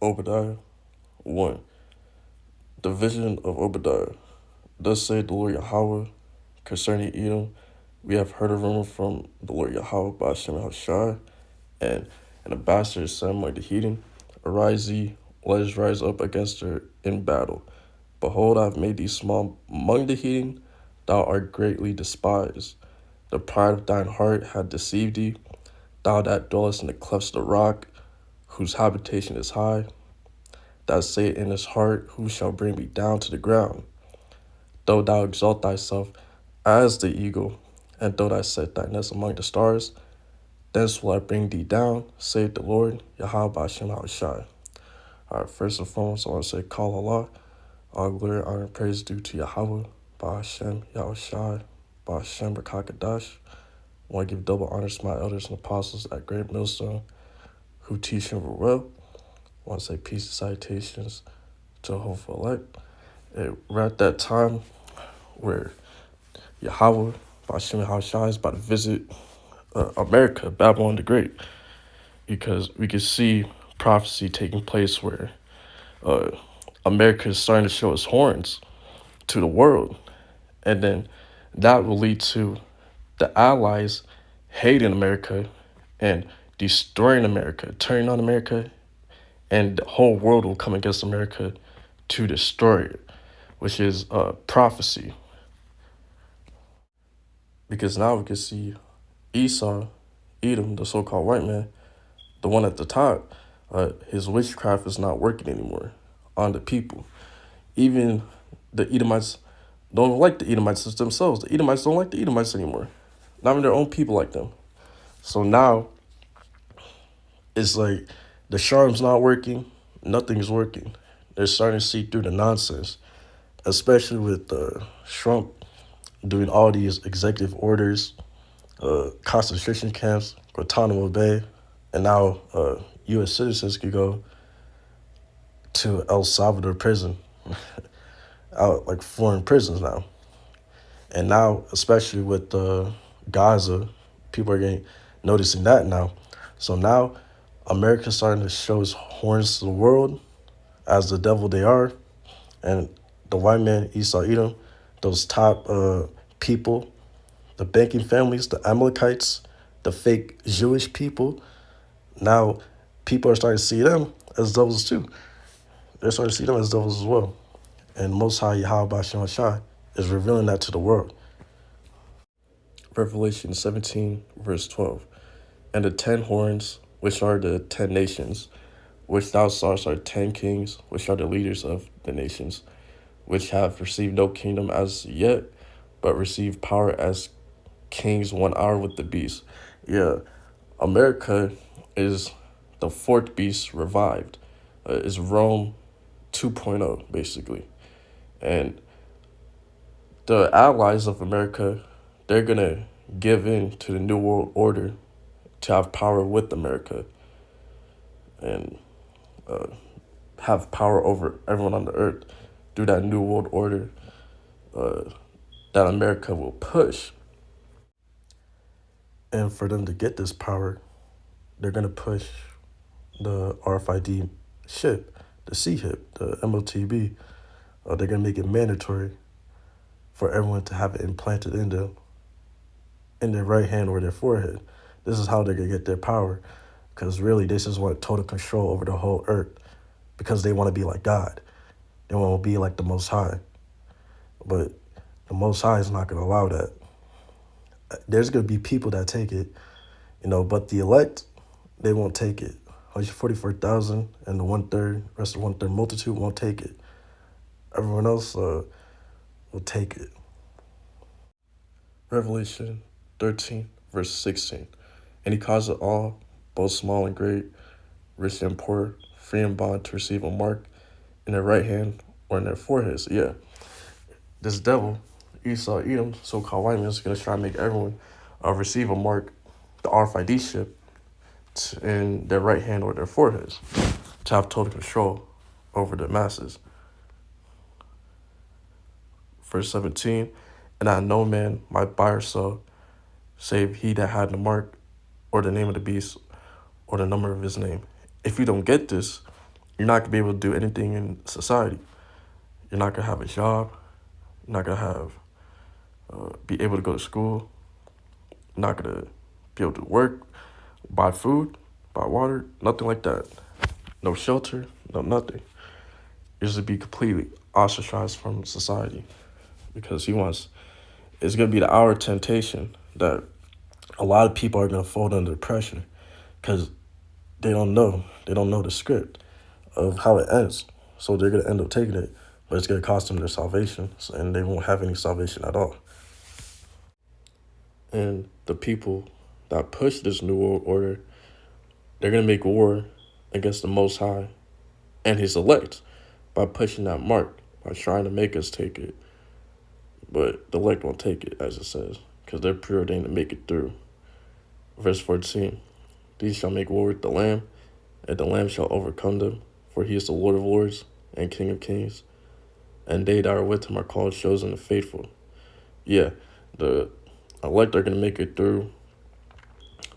Obadiah 1. The vision of Obadiah. Thus saith the Lord Yahweh concerning Edom. We have heard a rumor from the Lord Yahweh by Hashem Hashai, and an ambassador said among the heathen, Arise ye, let us rise up against her in battle. Behold, I have made thee small among the heathen, thou art greatly despised. The pride of thine heart hath deceived thee, thou that dwellest in the clefts of the rock, whose habitation is high, that saith in his heart, Who shall bring me down to the ground? Though thou exalt thyself as the eagle, and though thou set thy nest among the stars, thence will I bring thee down, saith the Lord, Yahweh Bashem Hashai. All right, first and foremost, I want to say, Call Allah, all glory, honor, and praise due to Yahweh, Bashem Yahushai, Bashem Rakakadash. I want to give double honors to my elders and apostles at Great Millstone who teach and were well. I want to say peace and salutations to the hopeful elect. We're at that time where Yahweh, Bashem Hashai, is about to visit America, Babylon the Great, because we can see prophecy taking place where America is starting to show its horns to the world, and then that will lead to the Allies hating America and destroying America, turning on America, and the whole world will come against America to destroy it, which is prophecy. Because now we can see Esau, Edom, the so-called white man, the one at the top, his witchcraft is not working anymore on the people. Even the Edomites don't like the Edomites themselves. The Edomites don't like the Edomites anymore. Not even their own people like them. So now it's like the charm's not working. Nothing's working. They're starting to see through the nonsense, especially with Trump doing all these executive orders, concentration camps, Guantanamo Bay, and now U.S. citizens could go to El Salvador prison, out like foreign prisons now. And now, especially with Gaza, people are noticing that now. So now, America's starting to show its horns to the world as the devil they are, and the white man Esau Edom, those top people, the banking families, the Amalekites, the fake Jewish people. Now, people are starting to see them as devils too. They're starting to see them as devils as well. And Most High Yahweh Bashem Hashai is revealing that to the world. Revelation 17, verse 12. And the 10 horns, which are the 10 nations, which thou sawest are 10 kings, which are the leaders of the nations, which have received no kingdom as yet, but receive power as kings 1 hour with the beast. Yeah, America is the fourth beast revived. Is Rome 2.0, basically. And the allies of America, they're going to give in to the New World Order to have power with America and have power over everyone on the earth through that New World Order that America will push. And for them to get this power, they're going to push the RFID chip, the C-HIP, the MOTB. They're going to make it mandatory for everyone to have it implanted in their right hand or their forehead. This is how they're going to get their power, because really they just want total control over the whole earth, because they want to be like God. They want to be like the Most High. But the Most High is not going to allow that. There's going to be people that take it, but the elect, they won't take it. 144,000 and the rest of the one-third multitude won't take it. Everyone else will take it. Revelation 13, verse 16. And he caused all, both small and great, rich and poor, free and bond, to receive a mark in their right hand or in their foreheads. Yeah, this devil, Esau Edom, so-called white man, is going to try to make everyone receive a mark, the RFID chip, in their right hand or their foreheads, to have total control over the masses. Verse 17, and I no man might buy or sell, save he that had the mark, or the name of the beast, or the number of his name. If you don't get this, you're not gonna be able to do anything in society. You're not gonna have a job. You're not gonna have be able to go to school. You're not gonna be able to work, buy food, buy water, nothing like that. No shelter, no nothing. You're just be completely ostracized from society because he wants. It's gonna be the hour of temptation that a lot of people are gonna fold under pressure because they don't know. They don't know the script of how it ends. So they're gonna end up taking it, but it's gonna cost them their salvation, and they won't have any salvation at all. And the people that push this new world order, they're gonna make war against the Most High and His elect by pushing that mark, by trying to make us take it. But the elect won't take it, as it says, because they're preordained to make it through. Verse 14, these shall make war with the Lamb, and the Lamb shall overcome them, for he is the Lord of lords and King of kings, and they that are with him are called, chosen, and faithful. Yeah, the elect are going to make it through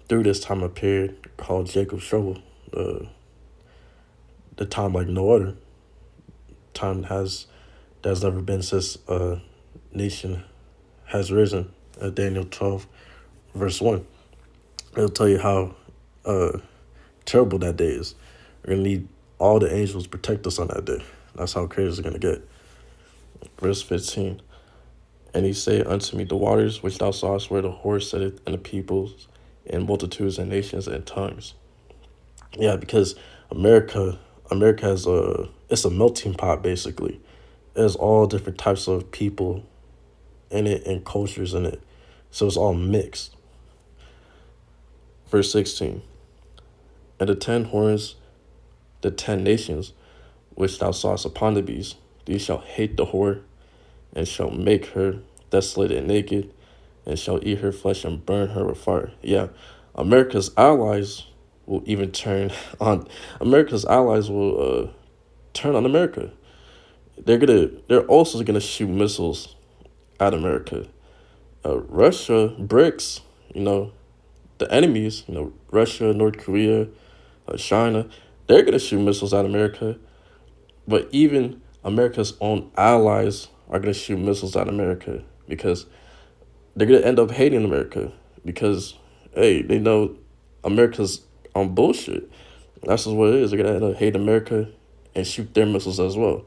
this time of period called Jacob's trouble, the time like no other. Time that's never been since a nation has risen. Daniel 12, verse 1. It'll tell you how terrible that day is. We're going to need all the angels to protect us on that day. That's how crazy it's going to get. Verse 15. And he said unto me, the waters which thou sawest where the horse sitteth, and the peoples, and multitudes, and nations, and tongues. Yeah, because America has it's a melting pot, basically. There's all different types of people in it and cultures in it. So it's all mixed. Verse 16. And the 10 horns, the 10 nations, which thou sawest upon the beast, these shall hate the whore, and shall make her desolate and naked, and shall eat her flesh and burn her with fire. Yeah, America's allies will even turn on. America's allies will turn on America. They're also gonna shoot missiles at America. Russia, BRICS, the enemies, Russia, North Korea, China, they're gonna shoot missiles at America. But even America's own allies are gonna shoot missiles at America because they're gonna end up hating America because, hey, they know America's on bullshit. That's just what it is. They're gonna end up hating America and shoot their missiles as well.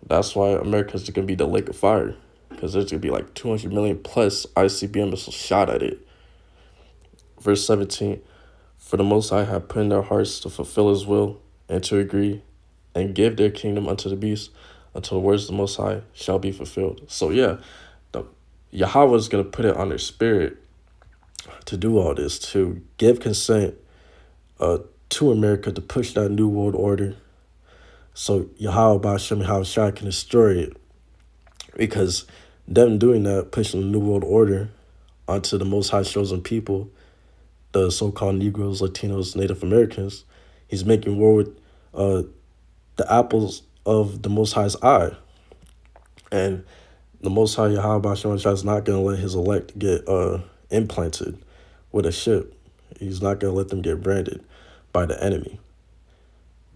That's why America's gonna be the lake of fire, because there's gonna be like 200 million plus ICBM missiles shot at it. Verse 17, for the Most High have put in their hearts to fulfill His will and to agree and give their kingdom unto the beast until the words of the Most High shall be fulfilled. So yeah, Yahweh is going to put it on their spirit to do all this, to give consent to America to push that new world order. So Yahweh Ba'Shem Yahushua can destroy it, because them doing that, pushing the new world order onto the Most High chosen people, the so-called Negroes, Latinos, Native Americans, he's making war with the apples of the Most High's eye. And the Most High Yahweh Ba'Shem is not going to let His elect get implanted with a ship. He's not going to let them get branded by the enemy.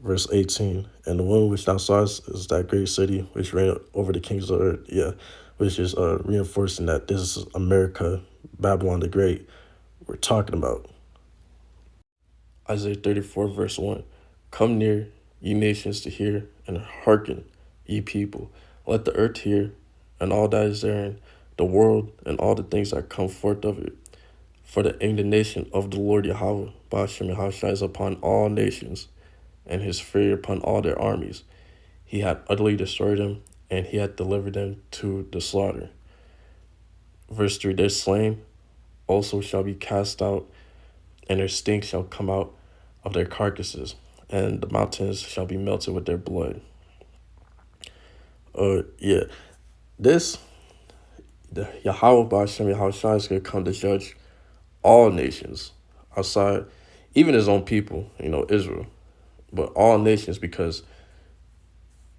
Verse 18, and the one which thou sawest is that great city which reigned over the kings of the earth. Yeah, which is reinforcing that this is America, Babylon the Great, we're talking about. Isaiah 34, verse 1. Come near, ye nations, to hear, and hearken, ye people. Let the earth hear, and all that is therein, the world, and all the things that come forth of it. For the indignation of the Lord Yahweh, Ba'Shem Yahushua, is upon all nations, and His fury upon all their armies. He hath utterly destroyed them, and He hath delivered them to the slaughter. Verse 3, their slain also shall be cast out, and their stink shall come out of their carcasses, and the mountains shall be melted with their blood. The Yahweh Ba'Shem Yahushua is going to come to judge all nations outside, even His own people, Israel, but all nations, because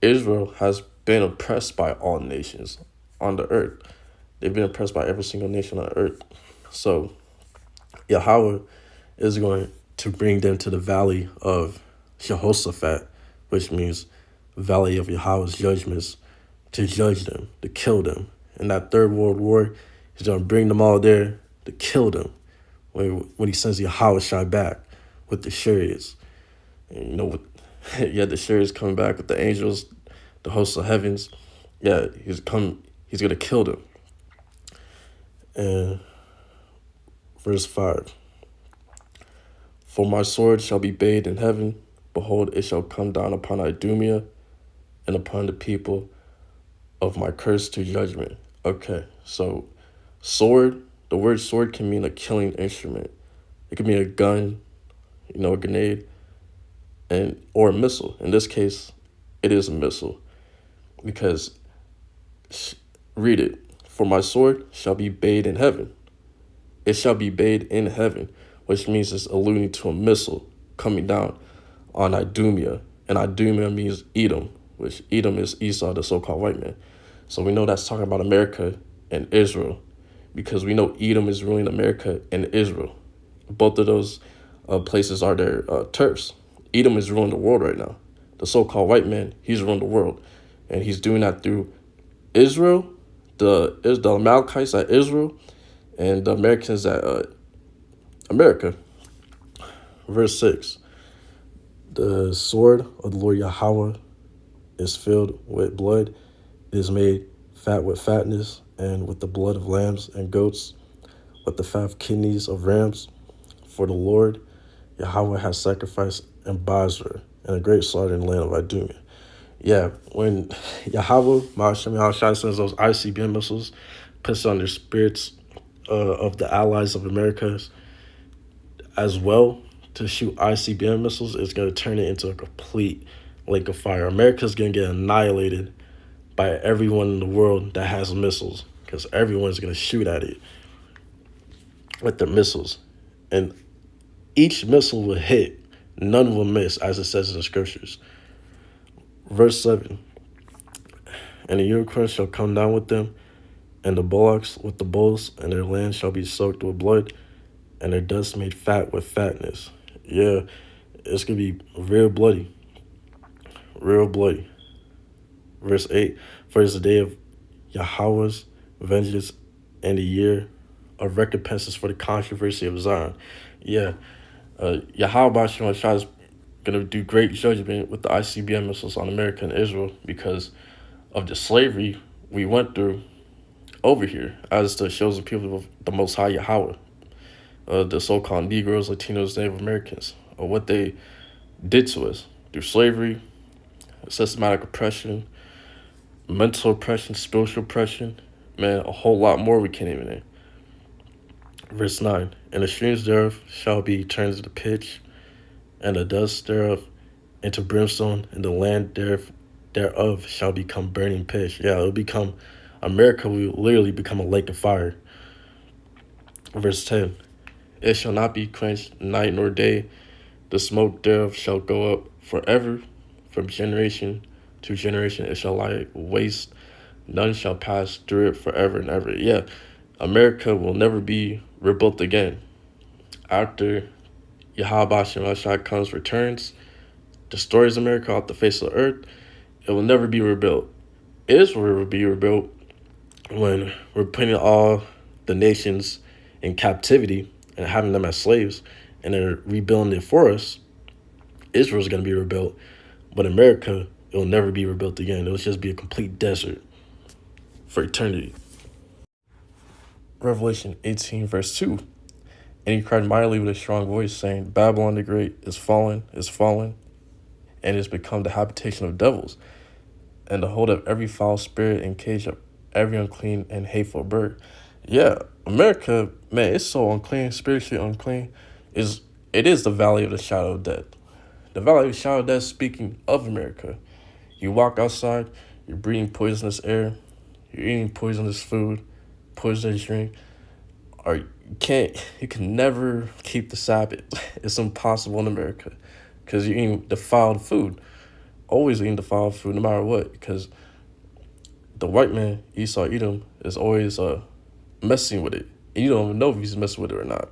Israel has been oppressed by all nations on the earth. They've been oppressed by every single nation on the earth. So Yahweh is going to bring them to the valley of Jehoshaphat, which means valley of Yahweh's judgments, to judge them, to kill them. In that third world war, he's going to bring them all there to kill them when he sends Yahweh Shai back with the chariots. And, yeah, the chariots coming back with the angels, the hosts of heavens. Yeah, he's going to kill them. And verse 5. For my sword shall be bathed in heaven. Behold, it shall come down upon Idumea and upon the people of my curse to judgment. Okay, so sword, the word sword can mean a killing instrument. It can mean a gun, a grenade, or a missile. In this case, it is a missile. Because, read it, for my sword shall be bathed in heaven. It shall be bathed in heaven, which means it's alluding to a missile coming down on Idumea. And Idumea means Edom, which Edom is Esau, the so-called white man. So we know that's talking about America and Israel, because we know Edom is ruling America and Israel. Both of those places are their turfs. Edom is ruling the world right now. The so-called white man, he's ruling the world. And he's doing that through Israel, the Amalekites at Israel, and the Americans at America. Verse 6. The sword of the Lord Yahweh is filled with blood. It is made fat with fatness, and with the blood of lambs and goats, with the fat kidneys of rams. For the Lord Yahweh has sacrificed in Basra, and a great slaughter in the land of Idumea. Yeah, when Yahweh, Ma'ashem Yahushua, sends those ICBM missiles, puts on their spirits of the allies of America as well to shoot ICBM missiles, it's going to turn it into a complete lake of fire. America's going to get annihilated by everyone in the world that has missiles, because everyone's going to shoot at it with their missiles. And each missile will hit, none will miss, as it says in the scriptures. Verse 7. And the unicorns shall come down with them, and the bullocks with the bulls, and their land shall be soaked with blood, and their dust made fat with fatness. Yeah, it's going to be real bloody. Real bloody. Verse 8. For it is the day of Yahweh's vengeance, and the year of recompenses for the controversy of Zion. Yeah, Yahweh is going to do great judgment with the ICBM missiles on America and Israel because of the slavery we went through over here as the chosen people of the Most High Yahweh, the so-called Negroes, Latinos, Native Americans, or what they did to us through slavery, systematic oppression, mental oppression, spiritual oppression, man, a whole lot more we can't even name. Verse 9, and the streams thereof shall be turned into pitch, and the dust thereof into brimstone, and the land thereof shall become burning pitch. Yeah, it'll become, America will literally become a lake of fire. Verse 10, it shall not be quenched night nor day, the smoke thereof shall go up forever, from generation to generation it shall lie waste, none shall pass through it forever and ever. Yeah, America will never be rebuilt again. After Yahweh Shemashah comes, returns, destroys America off the face of the earth, it will never be rebuilt. Israel will be rebuilt when we're putting all the nations in captivity and having them as slaves, and they're rebuilding it for us. Israel's going to be rebuilt, but America, it will never be rebuilt again. It'll just be a complete desert for eternity. Revelation 18, verse 2. And he cried mightily with a strong voice, saying, Babylon the Great is fallen, and is become the habitation of devils, and the hold of every foul spirit, and cage of every unclean and hateful bird. Yeah, America, man, it's so unclean, spiritually unclean. It is the valley of the shadow of death. The valley of the shadow of death, speaking of America. You walk outside, you're breathing poisonous air, you're eating poisonous food, poisonous drink, or you can never keep the Sabbath. It's impossible in America because you're eating defiled food. Always eating defiled food no matter what, because the white man, Esau Edom, is always messing with it. And you don't even know if he's messing with it or not.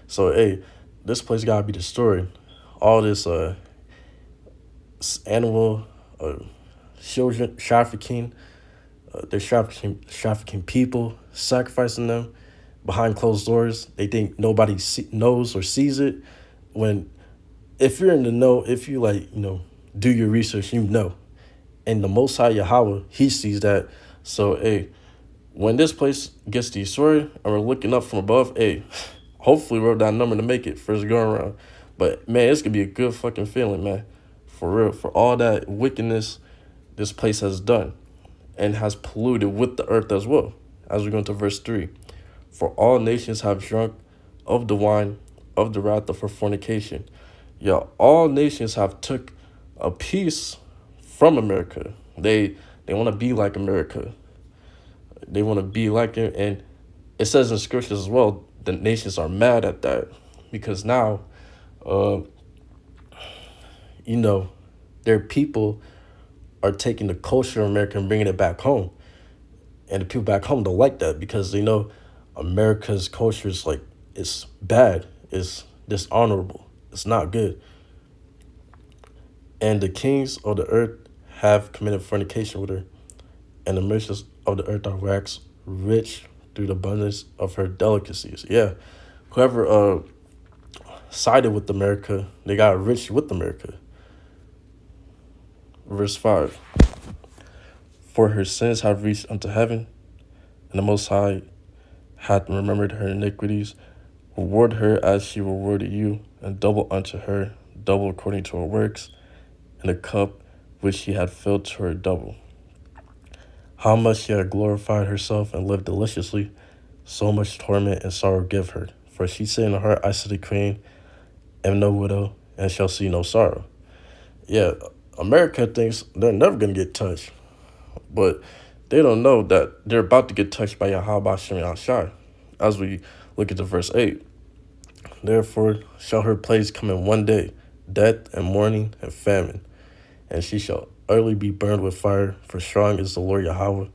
So, hey, this place got to be destroyed. All this animal uh, children trafficking. They're trafficking people, sacrificing them behind closed doors. They think nobody knows or sees it. When if you're in the know, if you do your research, you know. And the Most High Yahweh, He sees that. So, hey, when this place gets destroyed and we're looking up from above, hey, hopefully we're that number to make it first go around. But man, it's gonna be a good fucking feeling, man. For real. For all that wickedness this place has done and has polluted with the earth as well. As we go into verse 3. For all nations have drunk of the wine of the wrath of her fornication. Yeah, all nations have took a piece from America. They want to be like America. They want to be like it, and it says in scriptures as well. The nations are mad at that because now, uh, you know, their people are taking the culture of America and bringing it back home, and the people back home don't like that because they know America's culture is like it's bad, it's dishonorable, it's not good, and the kings of the earth have committed fornication with her, and the merchants of the earth are waxed rich through the abundance of her delicacies. Yeah, whoever sided with America, they got rich with America. Verse 5. For her sins have reached unto heaven, and the Most High hath remembered her iniquities. Reward her as she rewarded you, and double unto her, double according to her works, and the cup which she had filled to her double. How much she had glorified herself and lived deliciously, so much torment and sorrow give her. For she said in her heart, I, said the queen, am no widow, and shall see no sorrow. Yeah, America thinks they're never going to get touched, but they don't know that they're about to get touched by Yahweh Shem Yahshai. As we look at the verse 8, therefore shall her plagues come in one day, death and mourning and famine, and she shall utterly be burned with fire, for strong is the Lord Yahweh,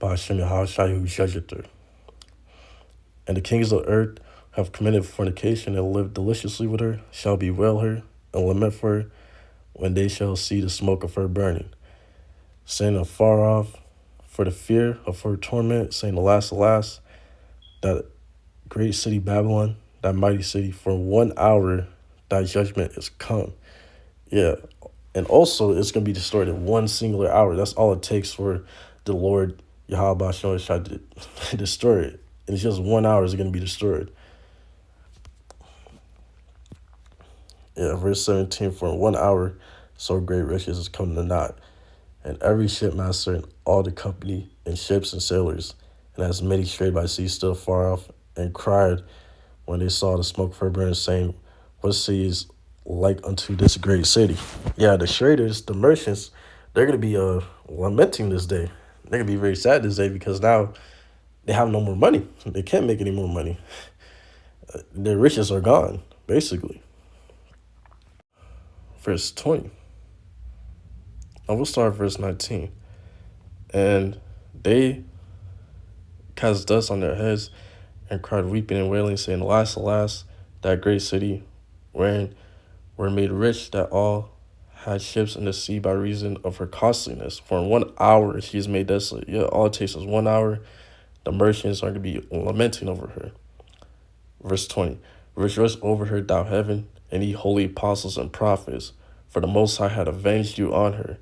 by Hashem Yahushai, who judgeth her. And the kings of the earth have committed fornication and lived deliciously with her, shall bewail her and lament for her, when they shall see the smoke of her burning, saying afar off, for the fear of her torment, saying, alas, alas, that great city Babylon, that mighty city, for 1 hour thy judgment is come. Yeah, and also it's going to be destroyed in one singular hour. That's all it takes for the Lord Yahweh tried to destroy it. And it's just 1 hour is going to be destroyed. Yeah, verse 17, for in 1 hour so great riches is come to naught, and every shipmaster and all the company and ships and sailors, and as many strayed by sea stood far off, and cried when they saw the smoke of her burning, saying, what city is like unto this great city? Yeah, the traders, the merchants, they're going to be lamenting this day. They're going to be very sad this day because now they have no more money. They can't make any more money. Their riches are gone, basically. Verse 20. I will start verse 19. And they cast dust on their heads and cried weeping and wailing, saying, alas, alas, that great city, wherein were made rich that all had ships in the sea by reason of her costliness. For in 1 hour she is made desolate. Yeah, all it takes is 1 hour. The merchants are going to be lamenting over her. Verse 20. Rejoice over her, thou heaven, and ye holy apostles and prophets, for the Most High had avenged you on her.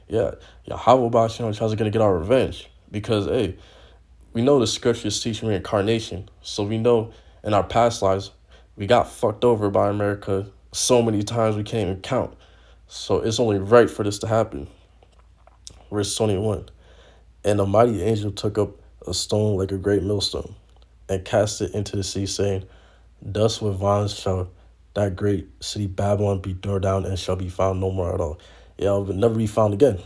Yeah, Yahweh Ba'ashem is going to get our revenge. Because, hey, we know the scriptures teach reincarnation. So we know in our past lives, we got fucked over by America so many times we can't even count. So it's only right for this to happen. Verse 21. And a mighty angel took up a stone like a great millstone, and cast it into the sea, saying, thus with violence shall that great city Babylon be torn down, and shall be found no more at all. Yeah, it will never be found again.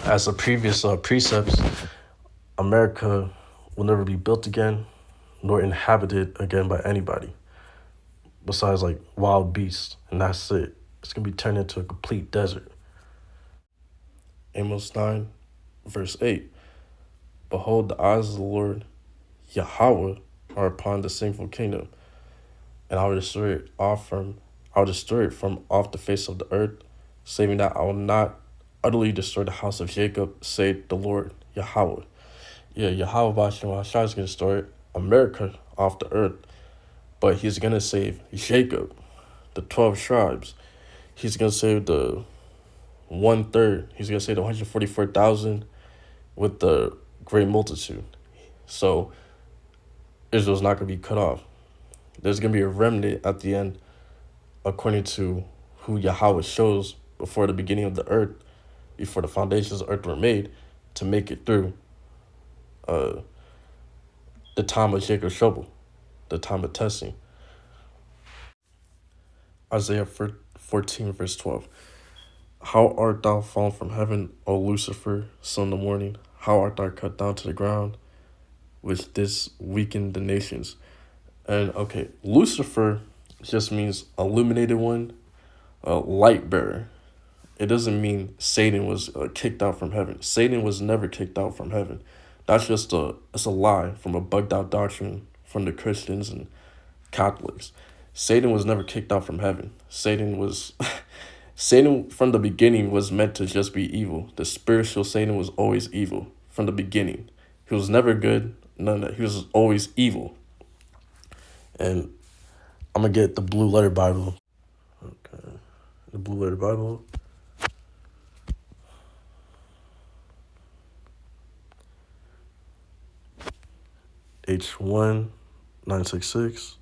As the previous precepts, America will never be built again, nor inhabited again by anybody, besides like wild beasts, and that's it. It's going to be turned into a complete desert. Amos 9, verse 8. Behold, the eyes of the Lord Yahweh are upon the sinful kingdom, and I will destroy it from off the face of the earth, saying that I will not utterly destroy the house of Jacob, said the Lord Yahweh. Yeah, Yahweh Bashem Hashai is going to destroy America off the earth, but he's going to save Jacob, the 12 tribes. He's going to save the 1/3. He's going to save the 144,000 with the great multitude. So Israel's not going to be cut off. There's going to be a remnant at the end, according to who Yahweh shows before the beginning of the earth, before the foundations of the earth were made, to make it through the time of Jacob's trouble, the time of testing. Isaiah 14, verse 12. How art thou fallen from heaven, O Lucifer, son of the morning? How art thou cut down to the ground, which this weakened the nations? And okay, Lucifer just means illuminated one, light bearer. It doesn't mean Satan was kicked out from heaven. Satan was never kicked out from heaven. That's just it's a lie from a bugged out doctrine from the Christians and Catholics. Satan was never kicked out from heaven. Satan from the beginning was meant to just be evil. The spiritual Satan was always evil from the beginning. He was never good. None of that. He was always evil. And I'm gonna get the Blue Letter Bible. Okay, the Blue Letter Bible. H1966.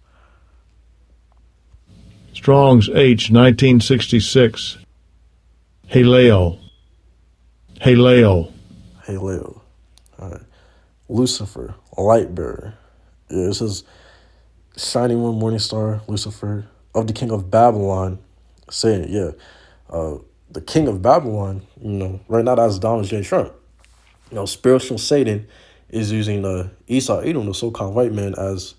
Strong's H 1966. Haleo. Haleo. Haleo. All right. Lucifer, light bearer. Yeah, it says, shining one morning star, Lucifer, of the king of Babylon, saying, the king of Babylon, right now that's Donald J. Trump. Spiritual Satan is using Esau Edom, the so-called white man, as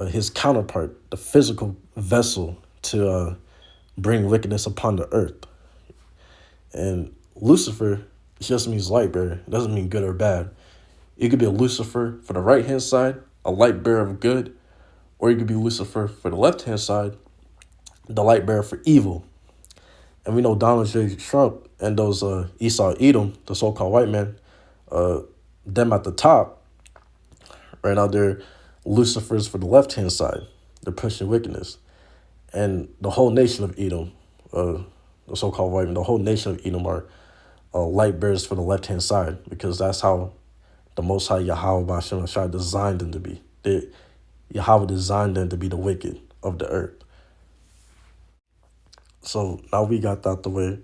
his counterpart, the physical vessel to bring wickedness upon the earth. And Lucifer just means light bearer. It doesn't mean good or bad. You could be a Lucifer for the right-hand side, a light bearer of good, or you could be Lucifer for the left-hand side, the light bearer for evil. And we know Donald J. Trump and those Esau Edom, the so-called white man, them at the top, right now they're Lucifers for the left-hand side. They're pushing wickedness. And the whole nation of Edom, the so-called white men, the whole nation of Edom are light bearers for the left-hand side, because that's how the Most High Yahweh Bashem Hashai designed them to be. Yahweh designed them to be the wicked of the earth. So now we got that the way,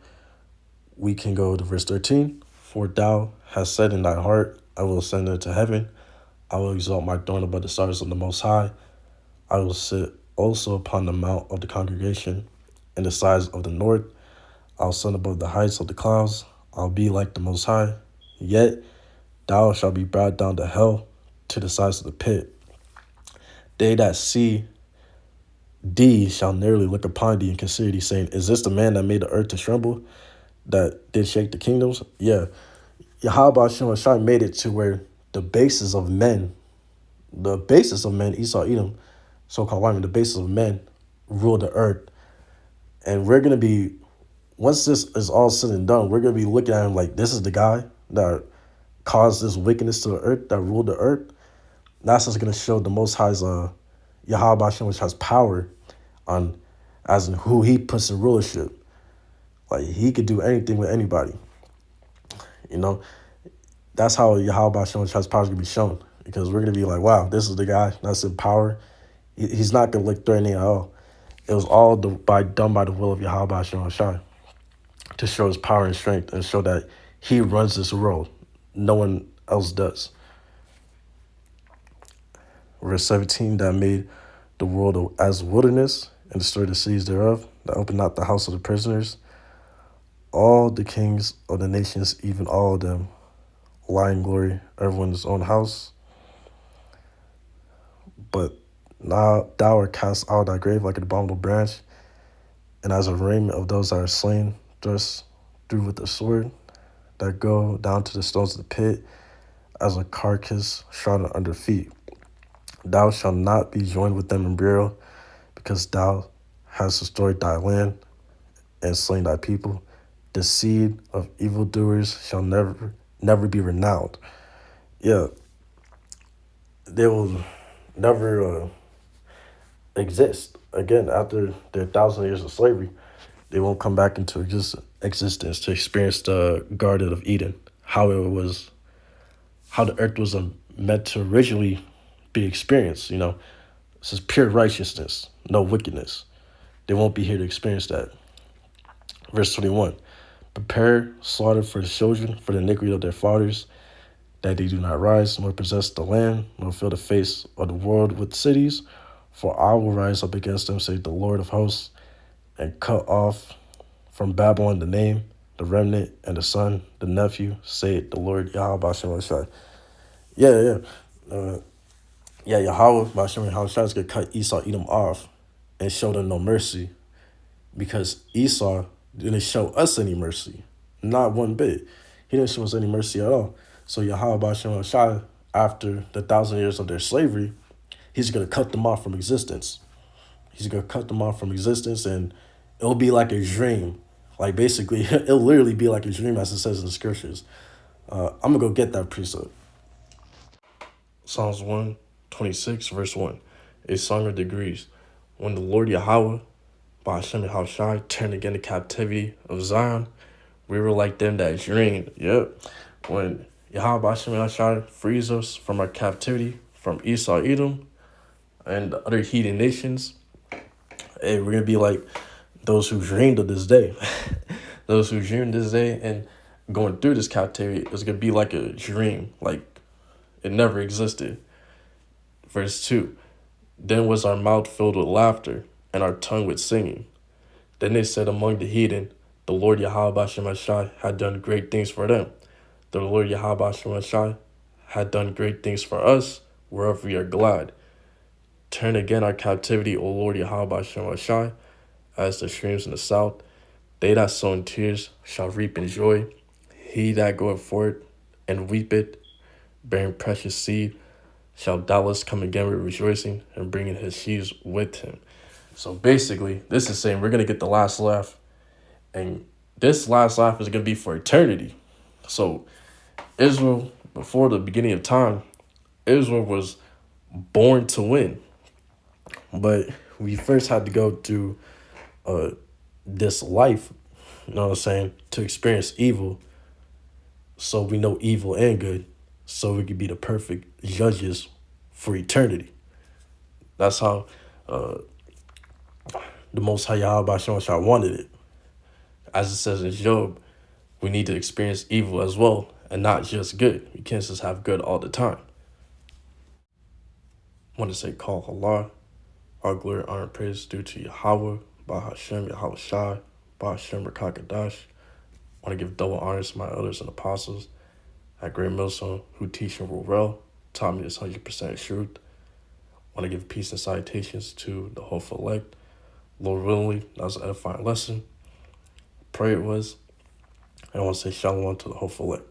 we can go to verse 13. For thou hast said in thy heart, I will ascend into heaven. I will exalt my throne above the stars of the Most High. I will sit also upon the mount of the congregation in the sides of the north. I'll ascend above the heights of the clouds. I'll be like the Most High. Yet thou shalt be brought down to hell, to the sides of the pit. They that see thee shall narrowly look upon thee and consider thee, saying, is this the man that made the earth to tremble, that did shake the kingdoms? Yeah. Yahweh Hashem Hashai made it to where the basis of men, Esau, Edom, so-called white men, the basis of men rule the earth. And we're going to be, once this is all said and done, we're going to be looking at him like, this is the guy that caused this wickedness to the earth, that ruled the earth. That's just going to show the Most High's Yahweh Hashem, which has power on, as in who he puts in rulership. Like, he could do anything with anybody. That's how Yahweh Hashem has power to be shown. Because we're going to be like, wow, this is the guy that's in power. He's not going to look threatening at all. It was all done by the will of Yahweh Hashem Hashai, to show his power and strength and show that he runs this world. No one else does. Verse 17, that made the world as wilderness and destroyed the cities thereof, that opened not the house of the prisoners. All the kings of the nations, even all of them, lie in glory, everyone in his own house. But now thou art cast out of thy grave like an abominable branch, and as a raiment of those that are slain, thrust through with the sword, that go down to the stones of the pit, as a carcass trodden under feet. Thou shalt not be joined with them in burial, because thou hast destroyed thy land and slain thy people. The seed of evildoers shall never be renowned. Yeah, they will never exist again after their 1,000 years of slavery. They won't come back into existence to experience the Garden of Eden, how the earth was meant to originally be experienced. This is pure righteousness, no wickedness. They won't be here to experience that. Verse 21. Prepare slaughter for the children, for the iniquity of their fathers, that they do not rise, nor possess the land, nor fill the face of the world with cities. For I will rise up against them, say the Lord of hosts, and cut off from Babylon the name, the remnant, and the son, the nephew, say the Lord Yahweh Bashem Shai. Yahweh Bashem Shai is going to cut Esau, Edom off, and show them no mercy, because Esau didn't show us any mercy, not one bit. He didn't show us any mercy at all. So Yahweh Bashem Shai, after the 1,000 years of their slavery, he's going to cut them off from existence. He's going to cut them off from existence, and it'll be like a dream. Like, basically, it'll literally be like a dream, as it says in the scriptures. I'm going to go get that precept. Psalms 126, verse 1. A song of degrees. When the Lord Yahweh, by Hashem Yahushai, turned again the captivity of Zion, we were like them that dreamed. Yep. When Yahweh by Hashem Yahushai frees us from our captivity, from Esau, Edom, and the other heathen nations, hey, we're going to be like those who dreamed of this day. Those who dreamed this day and going through this captivity is going to be like a dream, like it never existed. Verse 2. Then was our mouth filled with laughter, and our tongue with singing. Then they said among the heathen, the Lord Yahweh Bashem Ashai had done great things for them. The Lord Yahweh Bashem Ashai had done great things for us, whereof we are glad. Turn again our captivity, O Lord Yahweh Bashem Ashai, as the streams in the south. They that sow in tears shall reap in joy. He that goeth forth and weepeth, bearing precious seed, shall doubtless come again with rejoicing, and bringing his sheaves with him. So basically, this is saying we're going to get the last laugh, and this last laugh is going to be for eternity. So Israel, before the beginning of time, Israel was born to win. But we first had to go through this life, you know what I'm saying, to experience evil, so we know evil and good, so we could be the perfect judges for eternity. That's how the Most High Yahweh Bashem Shai wanted it. As it says in Job, we need to experience evil as well, and not just good. We can't just have good all the time. I want to say, call Allah, all glory, honor, and praise due to Yahweh, by Hashem, Yahweh Shai, by Hashem, Rakakadash. I want to give double honors to my elders and apostles at Great Millstone who teach and rule well, taught me this 100% truth. I want to give peace and salutations to the hopeful elect. Lord willingly, that was an edifying lesson. I pray it was. And I want to say shalom to the hopeful elect.